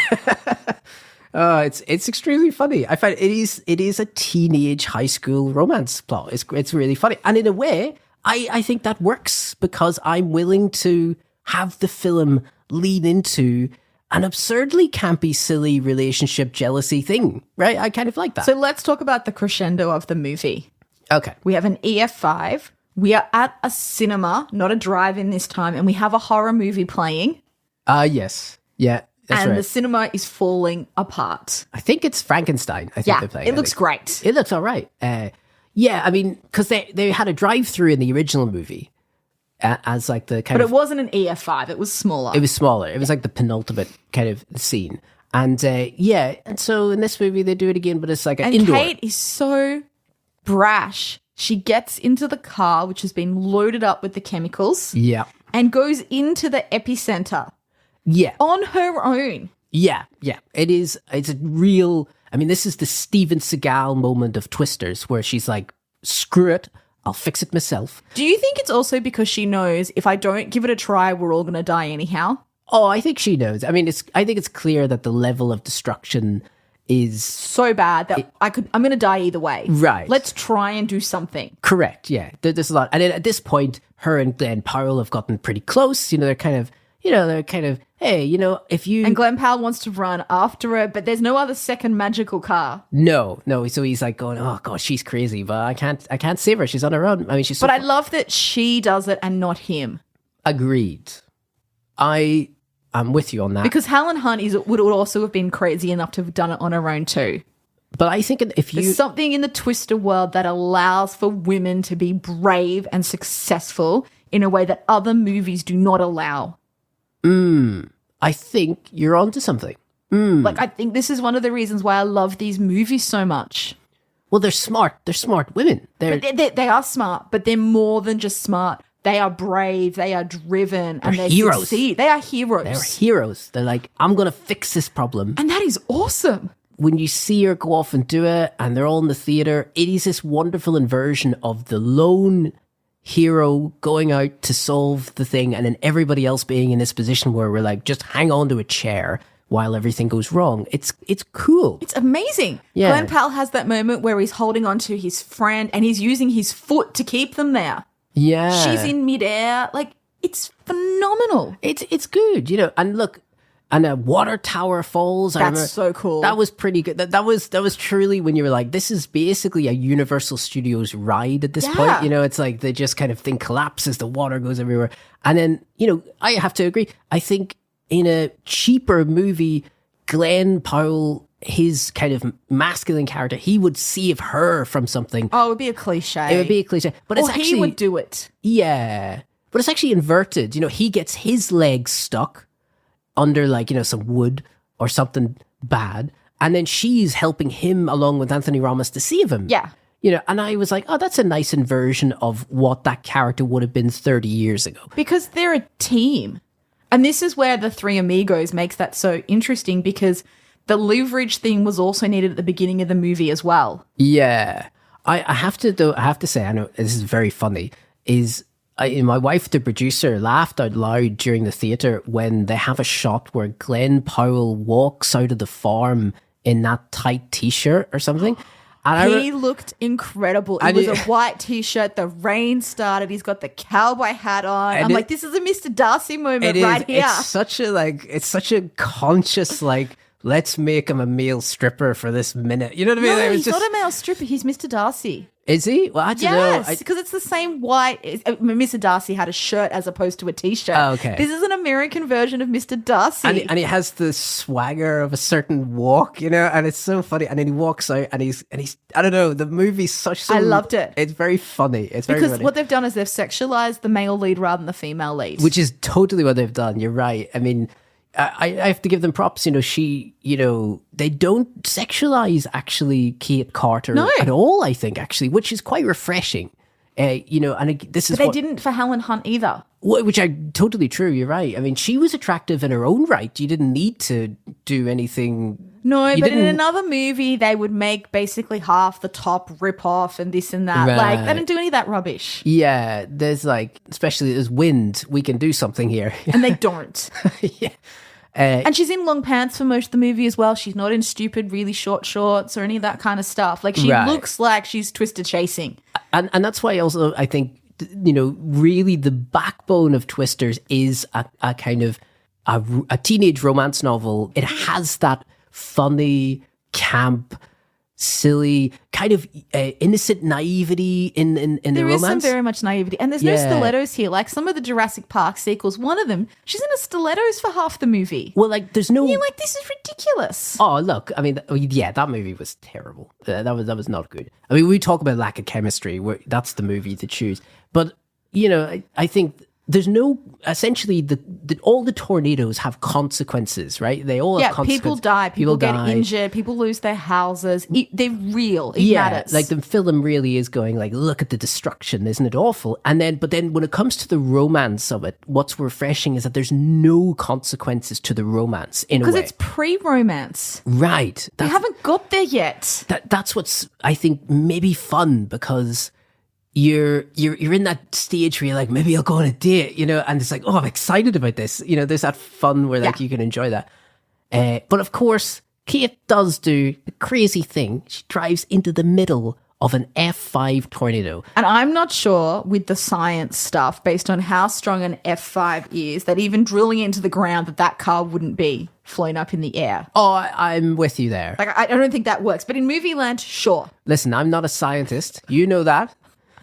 right. It's extremely funny. I find it is a teenage high school romance plot. It's really funny. And in a way, I think that works because I'm willing to have the film lean into an absurdly campy, silly relationship jealousy thing, right? I kind of like that. So let's talk about the crescendo of the movie. Okay. We have an EF5. We are at a cinema, not a drive-in this time, and we have a horror movie playing. Yes. Yeah, that's right. And the cinema is falling apart. I think it's Frankenstein. I think they're playing. It looks great. It looks all right. Yeah, I mean, because they had a drive-through in the original movie. As like the kind of... But it wasn't an EF5, it was smaller. It was smaller. It was like the penultimate kind of scene. And and so in this movie they do it again, but it's like an indoor. Kate is so brash. She gets into the car, which has been loaded up with the chemicals. Yeah. And goes into the epicenter. Yeah. On her own. Yeah. It's a real... I mean, this is the Steven Seagal moment of Twisters where she's like, screw it. I'll fix it myself. Do you think it's also because she knows if I don't give it a try, we're all going to die anyhow? Oh, I think she knows. I mean, I think it's clear that the level of destruction is so bad that I'm going to die either way. Right. Let's try and do something. Correct. Yeah. There's a lot. And then at this point, her and Glen Powell have gotten pretty close. They're kind of, they're kind of, hey, if you... And Glen Powell wants to run after her, but there's no other second magical car. No. So he's like going, oh god, she's crazy, but I can't save her. She's on her own. I mean, she's. But I love that she does it and not him. Agreed. I'm with you on that. Because Helen Hunt would also have been crazy enough to have done it on her own too. But I think if you... There's something in the Twister world that allows for women to be brave and successful in a way that other movies do not allow. I think you're onto something. Like, I think this is one of the reasons why I love these movies so much. Well, they're smart. They're smart women. They are smart, but they're more than just smart. They are brave. They are driven. And they heroes. Succeed. They are heroes. They're heroes. They're like, I'm going to fix this problem. And that is awesome. When you see her go off and do it, and they're all in the theater, it is this wonderful inversion of the lone hero going out to solve the thing, and then everybody else being in this position where we're like, just hang on to a chair while everything goes wrong. It's cool. It's amazing. Yeah. Glen Powell has that moment where he's holding on to his friend and he's using his foot to keep them there. Yeah. She's in midair. Like, it's phenomenal. It's good, and look, and a water tower falls. That's so cool. That was pretty good. That was truly when you were like, this is basically a Universal Studios ride at this point. It's like they just kind of thing collapses, the water goes everywhere. And then, I have to agree. I think in a cheaper movie, Glen Powell, his kind of masculine character, he would save her from something. Oh, it would be a cliche. It would be a cliche. But it's actually... he would do it. Yeah. But it's actually inverted. He gets his legs stuck under some wood or something bad, and then she's helping him along with Anthony Ramos to save him. Yeah. And I was like, oh, that's a nice inversion of what that character would have been 30 years ago. Because they're a team. And this is where the Three Amigos makes that so interesting, because the leverage thing was also needed at the beginning of the movie as well. Yeah. I have to say, I know this is very funny, my wife, the producer, laughed out loud during the theatre when they have a shot where Glen walks out of the farm in that tight T-shirt or something. And he looked incredible. It was a white T-shirt. The rain started. He's got the cowboy hat on. I'm like, this is a Mr. Darcy moment right here. It's such a conscious, let's make him a male stripper for this minute. You know what I mean? No, he's not a male stripper. He's Mr. Darcy. Is he? Well, I don't know. Yes, because it's the same white. Mr. Darcy had a shirt as opposed to a T-shirt. Oh, okay. This is an American version of Mr. Darcy. And he has the swagger of a certain walk, and it's so funny. And then he walks out and he's I don't know, the movie's I loved it. It's very funny. It's very because funny. What they've done is they've sexualized the male lead rather than the female lead. Which is totally what they've done. You're right. I mean, I have to give them props. They don't sexualize actually Kate Carter at all, I think, actually, which is quite refreshing. But they didn't for Helen Hunt either. Which I totally true. You're right. I mean, she was attractive in her own right. You didn't need to do anything. No, but in another movie, they would make basically half the top rip off and this and that. Right. They didn't do any of that rubbish. Yeah, especially there's wind. We can do something here. And they don't. Yeah. And she's in long pants for most of the movie as well. She's not in stupid, really short shorts or any of that kind of stuff. She looks like she's Twister chasing. And that's why also I think, really the backbone of Twisters is a kind of a teenage romance novel. It has that funny, camp, silly, kind of innocent naivety in the romance. There is some very much naivety. And there's no stilettos here. Like some of the Jurassic Park sequels, one of them, she's in a stilettos for half the movie. Well, there's no... You're like, this is ridiculous. Oh, look, I mean, that movie was terrible. That was not good. I mean, we talk about lack of chemistry. That's the movie to choose. But, I think... There's no, essentially, all the tornadoes have consequences, right? They all have consequences. People die, people get injured, people lose their houses. They're real. It matters. The film really is going look at the destruction, isn't it awful? But then when it comes to the romance of it, what's refreshing is that there's no consequences to the romance in a way. Because it's pre-romance. Right. They haven't got there yet. That's what's, I think, maybe fun because... You're in that stage where you're like, maybe I'll go on a date, and it's like, oh, I'm excited about this. There's that fun where you can enjoy that. But of course, Kate does do the crazy thing. She drives into the middle of an F5 tornado. And I'm not sure with the science stuff, based on how strong an F5 is, that even drilling into the ground, that car wouldn't be flown up in the air. Oh, I'm with you there. Like, I don't think that works. But in movie land, sure. Listen, I'm not a scientist. You know that.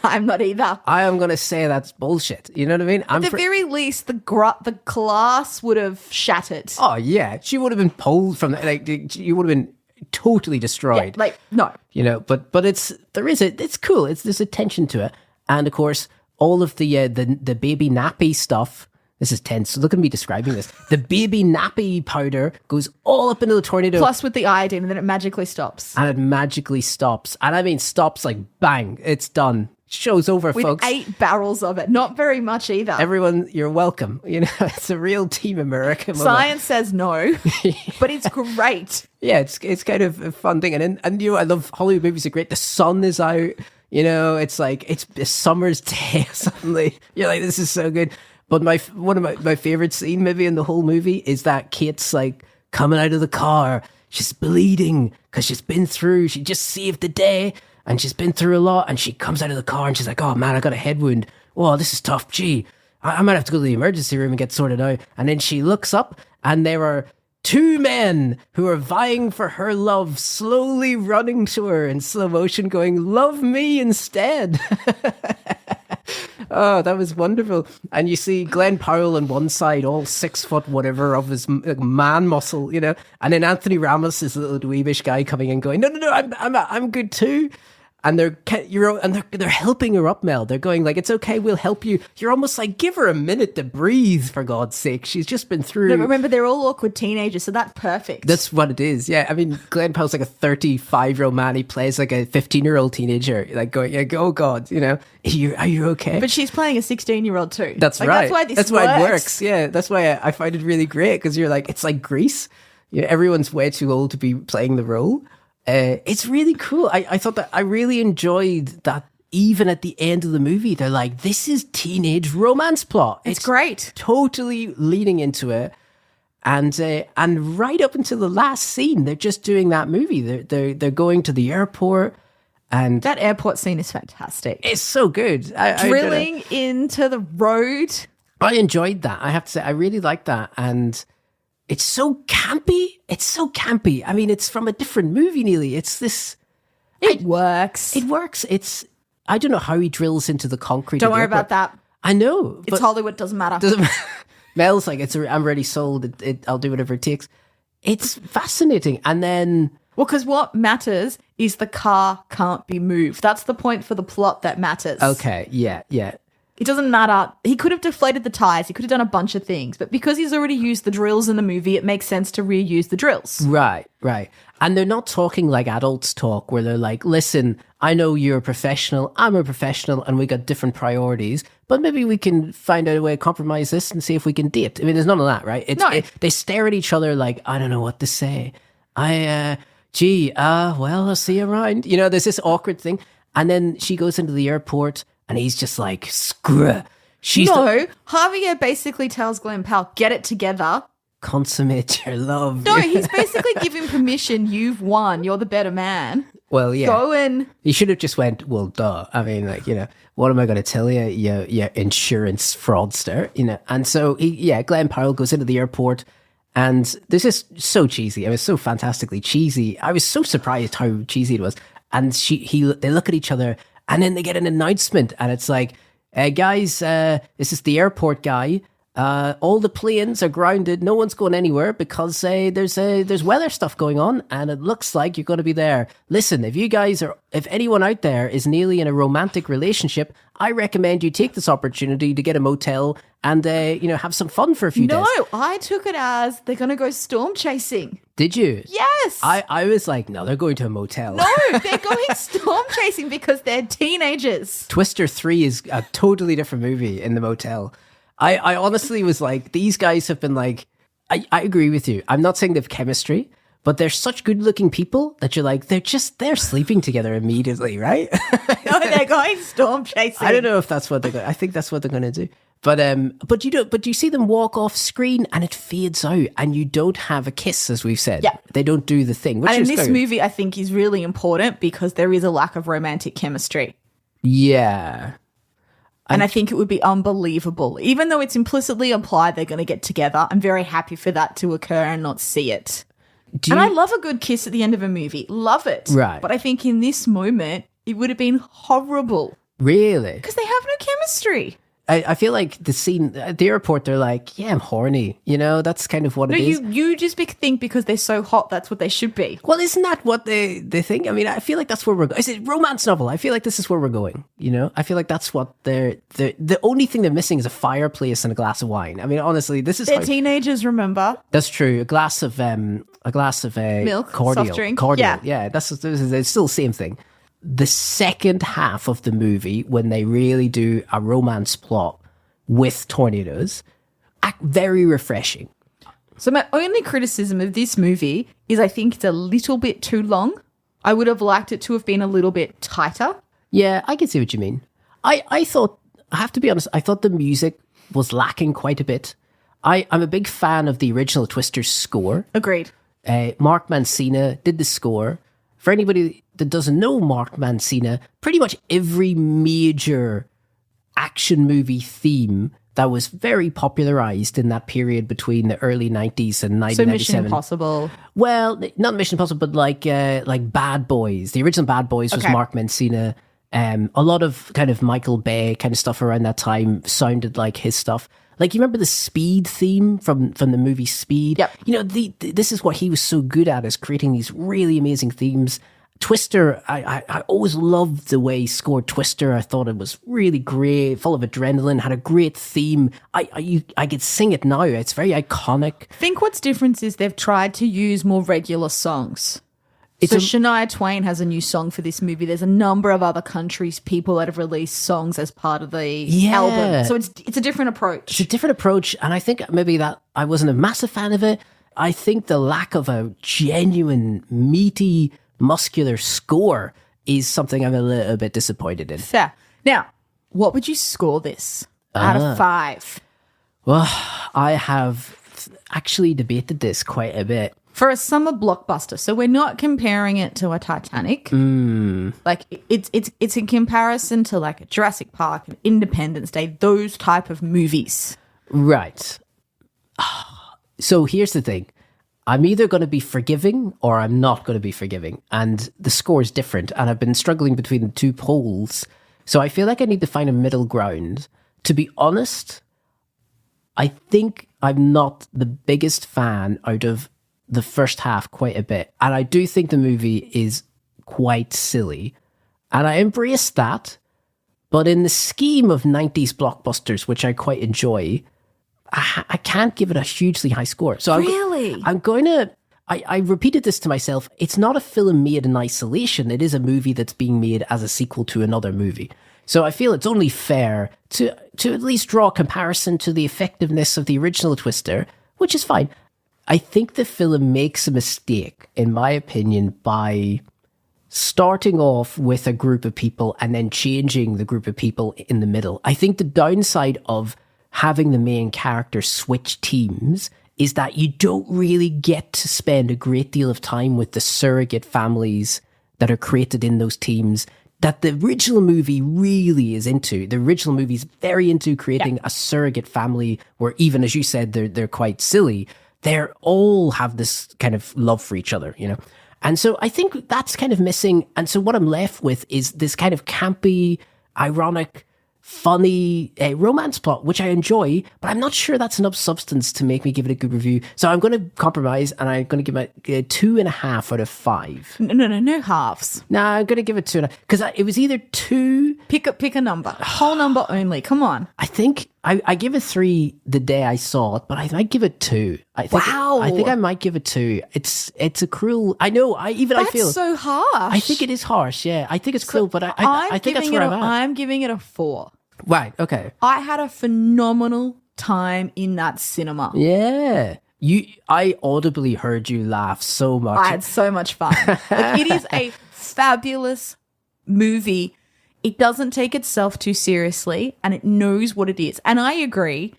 I'm not either. I am going to say that's bullshit. You know what I mean? At the very least, the glass would have shattered. Oh, yeah. She would have been pulled from, you would have been totally destroyed. No. You know, but it's cool. There's a tension to it. And of course, all of the baby nappy stuff. This is tense. So look at me describing this. The baby nappy powder goes all up into the tornado. Plus with the iodine, and then it magically stops. And it magically stops. And I mean, stops like bang. It's done. Show's over, with folks. 8 barrels of it. Not very much either. Everyone, you're welcome. You know, it's a real Team America moment. Science says no, but it's great. Yeah, it's kind of a fun thing. And you know, I love Hollywood movies are great. The sun is out. You know, it's like it's a summer's day suddenly. You're like, this is so good. But one of my favorite scene maybe in the whole movie is that Kate's like coming out of the car. She's bleeding because she just saved the day and she's been through a lot. And she comes out of the car and she's like, oh man, I got a head wound. Oh, this is tough. Gee, I might have to go to the emergency room and get sorted out. And then she looks up and there are 2 men who are vying for her love, slowly running to her in slow motion going, love me instead. Oh, that was wonderful. And you see Glen Powell on one side, all 6 foot whatever of his man muscle, you know, and then Anthony Ramos is a little dweebish guy coming in going, no, I'm good too. And they're helping her up, Mel. They're going like, it's okay, we'll help you. You're almost like, give her a minute to breathe, for God's sake. She's just been through. No, but remember, they're all awkward teenagers, so that's perfect. That's what it is. Yeah, I mean, Glen Powell's like a 35-year-old man. He plays like a 15-year-old teenager, like going, oh God, you know, are you okay? But she's playing a 16-year-old too. That's right. That's why it works. Yeah, that's why I find it really great because you're like, it's like Grease. You know, everyone's way too old to be playing the role. It's really cool. I thought that I really enjoyed that. Even at the end of the movie, they're like, this is teenage romance plot. It's great. Totally leaning into it. And right up until the last scene, they're just doing that movie. They're going to the airport. And that airport scene is fantastic. It's so good. Drilling into the road. I enjoyed that. I have to say, I really liked that. And it's so campy. I mean, it's from a different movie, nearly. It's this. It works. It works. I don't know how he drills into the concrete. Don't worry about that. I know. It's Hollywood. Doesn't matter. Mel's like, I'm already sold. I'll do whatever it takes. It's fascinating. And then. Well, because what matters is the car can't be moved. That's the point for the plot that matters. Okay. Yeah. It doesn't matter. He could have deflated the tires. He could have done a bunch of things. But because he's already used the drills in the movie, it makes sense to reuse the drills. Right. And they're not talking like adults talk, where they're like, listen, I know you're a professional, I'm a professional, and we got different priorities, but maybe we can find out a way to compromise this and see if we can date. I mean, there's none of that, right? They stare at each other like, I don't know what to say. Well, I'll see you around. You know, there's this awkward thing. And then she goes into the airport and he's just like, screw it. Javier basically tells Glen Powell, get it together. Consummate your love. No, he's basically giving permission. You've won. You're the better man. Well, yeah. Go and... He should have just went, well, duh. I mean, like, you know, what am I going to tell you? You insurance fraudster, you know. And so, Glen Powell goes into the airport and this is so cheesy. It was so fantastically cheesy. I was so surprised how cheesy it was. And they look at each other and then they get an announcement and it's like, guys, this is the airport guy. All the planes are grounded. No one's going anywhere because there's weather stuff going on, and it looks like you're going to be there. Listen, if anyone out there is nearly in a romantic relationship, I recommend you take this opportunity to get a motel and have some fun for a few days. No, I took it as they're going to go storm chasing. Did you? Yes. I was like, no, they're going to a motel. No, they're going storm chasing because they're teenagers. Twister 3 is a totally different movie in the motel. I honestly was like, these guys have been like, I agree with you. I'm not saying they have chemistry, but they're such good looking people that you're like, they're sleeping together immediately, right? No, they're going storm chasing. I don't know if that's what they're going to, I think that's what they're going to do. But you see them walk off screen and it fades out and you don't have a kiss, as we've said. Yeah. They don't do the thing. Which And in is this good. movie, I think is really important because there is a lack of romantic chemistry. Yeah. And I think it would be unbelievable. Even though it's implicitly implied they're going to get together, I'm very happy for that to occur and not see it. I love a good kiss at the end of a movie. Love it. Right. But I think in this moment, it would have been horrible Really? because they have no chemistry. I feel like the scene at the airport, they're like, yeah, I'm horny. You know, that's kind of what it is. You just think because they're so hot, that's what they should be. Well, isn't that what they think? I mean, I feel like that's where we're going. Is it romance novel? I feel like this is where we're going. You know, I feel like that's what the only thing they're missing is a fireplace and a glass of wine. I mean, honestly, this is They're teenagers, remember? That's true. A glass of Milk, cordial, soft drink. cordial. Yeah. That's it's still the same thing. The second half of the movie, when they really do a romance plot with tornadoes, very refreshing. So my only criticism of this movie is I think it's a little bit too long. I would have liked it to have been a little bit tighter. Yeah, I can see what you mean. I thought, I have to be honest, I thought the music was lacking quite a bit. I'm a big fan of the original Twisters score. Agreed. Mark Mancina did the score. For anybody that doesn't know Mark Mancina, pretty much every major action movie theme that was very popularized in that period between the early 90s and 1997. So Mission Impossible. Well, not Mission Impossible, but like Bad Boys. The original Bad Boys was Mark Mancina. A lot of kind of Michael Bay kind of stuff around that time sounded like his stuff. Like, you remember the Speed theme from the movie Speed? Yep. You know, this is what he was so good at, is creating these really amazing themes. Twister, I always loved the way he scored Twister. I thought it was really great, full of adrenaline, had a great theme. I could sing it now. It's very iconic. I think what's different is they've tried to use more regular songs. So Shania Twain has a new song for this movie. There's a number of other countries, people that have released songs as part of the album. So it's a different approach. It's a different approach, and I think maybe that I wasn't a massive fan of it. I think the lack of a genuine, meaty, muscular score is something I'm a little bit disappointed in. Fair. Now, what would you score this out of 5? Well, I have actually debated this quite a bit. For a summer blockbuster, so we're not comparing it to a Titanic. Like it's in comparison to like a Jurassic Park, an Independence Day, those type of movies. Right. So here's the thing. I'm either going to be forgiving or I'm not going to be forgiving. And the score is different. And I've been struggling between the two poles. So I feel like I need to find a middle ground. To be honest, I think I'm not the biggest fan out of the first half quite a bit. And I do think the movie is quite silly. And I embrace that. But in the scheme of 90s blockbusters, which I quite enjoy, I can't give it a hugely high score. So Really? I'm going to... I repeated this to myself. It's not a film made in isolation. It is a movie that's being made as a sequel to another movie. So I feel it's only fair to at least draw a comparison to the effectiveness of the original Twister, which is fine. I think the film makes a mistake, in my opinion, by starting off with a group of people and then changing the group of people in the middle. I think the downside of having the main character switch teams is that you don't really get to spend a great deal of time with the surrogate families that are created in those teams that the original movie really is into. The original movie is very into creating a surrogate family where, even as you said, they're quite silly. They all have this kind of love for each other, you know? And so I think that's kind of missing. And so what I'm left with is this kind of campy, ironic, funny romance plot, which I enjoy, but I'm not sure that's enough substance to make me give it a good review. So I'm going to compromise and I'm going to give it a 2.5 out of 5. No halves. Nah, I'm going to give it 2.5 because it was either 2. Pick a number. Whole number only. Come on. I think I give it 3 the day I saw it, but I might give it 2. I think I might give it 2. It's a cruel. I know. I feel so harsh. I think it is harsh. Yeah, I think it's cruel, but I think that's where I'm at. I'm giving it a 4. Right. Okay. I had a phenomenal time in that cinema. Yeah. I audibly heard you laugh so much. I had so much fun. Like, it is a fabulous movie It doesn't take itself too seriously, and it knows what it is. And I agree.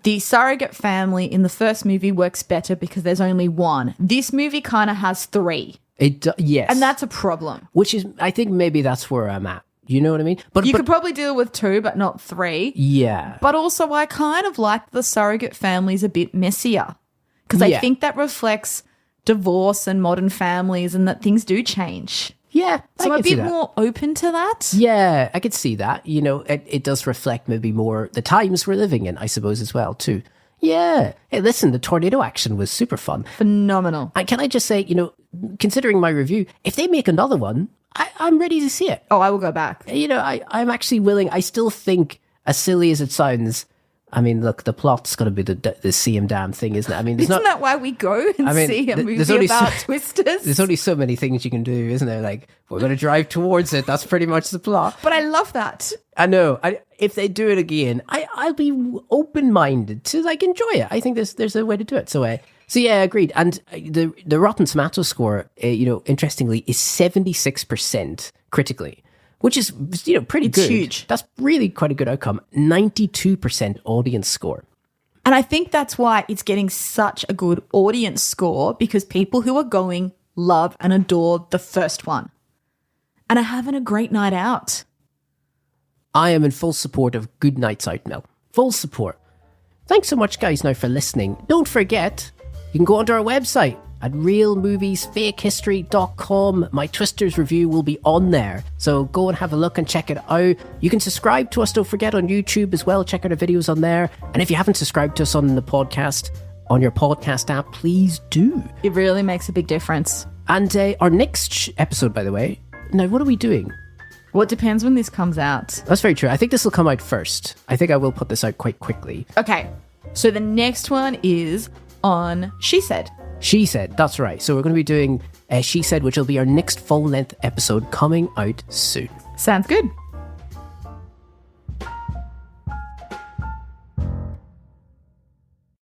The surrogate family in the first movie works better because there's only one. This movie kind of has three. Yes. And that's a problem. Which is, I think maybe that's where I'm at. You know what I mean? But you could probably deal with two, but not three. Yeah. But also, I kind of like the surrogate families a bit messier because I think that reflects divorce and modern families and that things do change. Yeah. So I'm a bit more open to that. Yeah, I could see that. You know, it does reflect maybe more the times we're living in, I suppose, as well, too. Yeah. Hey, listen, the tornado action was super fun. Phenomenal. And can I just say, you know, considering my review, if they make another one, I'm ready to see it. Oh, I will go back. You know, I'm actually willing. I still think, as silly as it sounds, I mean, look, the plot's got to be the same damn thing, isn't it? I mean, isn't that why we go and see a movie about twisters? There's only so many things you can do, isn't there? Like, we're going to drive towards it. That's pretty much the plot. But I love that. I know. If they do it again, I'll be open-minded to like enjoy it. I think there's a way to do it. So yeah, agreed. And the Rotten Tomatoes score, you know, interestingly, is 76% critically, which is, you know, pretty good. Huge. That's really quite a good outcome. 92% audience score. And I think that's why it's getting such a good audience score, because people who are going love and adore the first one and are having a great night out. I am in full support of Good Nights Out, Mel. Full support. Thanks so much, guys, now for listening. Don't forget, you can go onto our website at realmoviesfakehistory.com. My Twisters review will be on there. So go and have a look and check it out. You can subscribe to us, don't forget, on YouTube as well. Check out our videos on there. And if you haven't subscribed to us on the podcast, on your podcast app, please do. It really makes a big difference. And our next episode, by the way, now what are we doing? Well, it depends when this comes out. That's very true. I think this will come out first. I think I will put this out quite quickly. Okay. So the next one is on She Said. She Said, that's right. So we're going to be doing She Said, which will be our next full-length episode coming out soon. Sounds good.